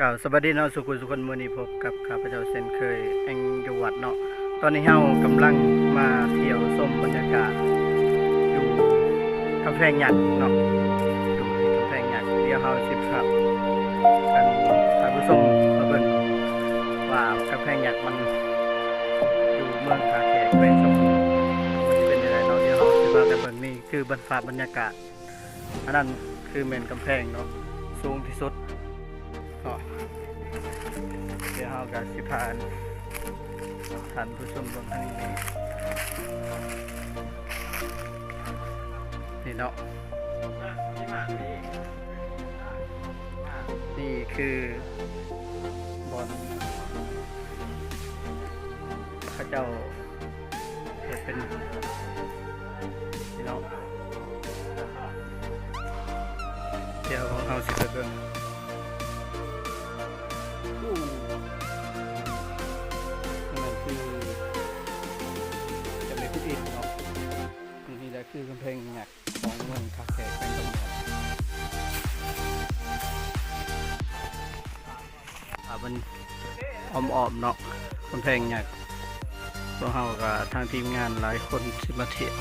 กล่าวสวัสดีเนาะสุขุสุคนมื้อนี้พบกับข้าพเจ้าเช่นเคยแองอยู่วัดเนาะตอนนี้เฮากำลังมาเที่ยวชมบรรยากาศอยู่กำแพงหยักเนาะอยู่ที่กำแพงหยักเดี๋ยวเฮาสิพากันท่านผู้ชมมาเบิ่งว่ากำแพงหยักมันอยู่เมืองท่าแขกแขวงสมุทรมันสิเป็นจังไดเนาะเดี๋ยวเฮาสิพาไปเบิ่งนี่คือบรรยากาศอันนั้นคือแม่นกำแพงเนาะสูงที่สุดเนาะ เดี๋ยวเรากับสิพานท่านผู้ชมตรงทางนี้นี่เนาะนี่คือบอลพระเจ้าจะเป็นนี่เนาะเดี๋ยวเราสิไปเบิ่งนั่นคือจะไม่พูดอินเนาะนี่แหละคือกำแพงหยักของเมืองท่าแขกแขวงสมุทรมันอ้อมๆเนาะกำแพงหยักพวกเรากับทางทีมงานหลายคนสิมาเที่ยว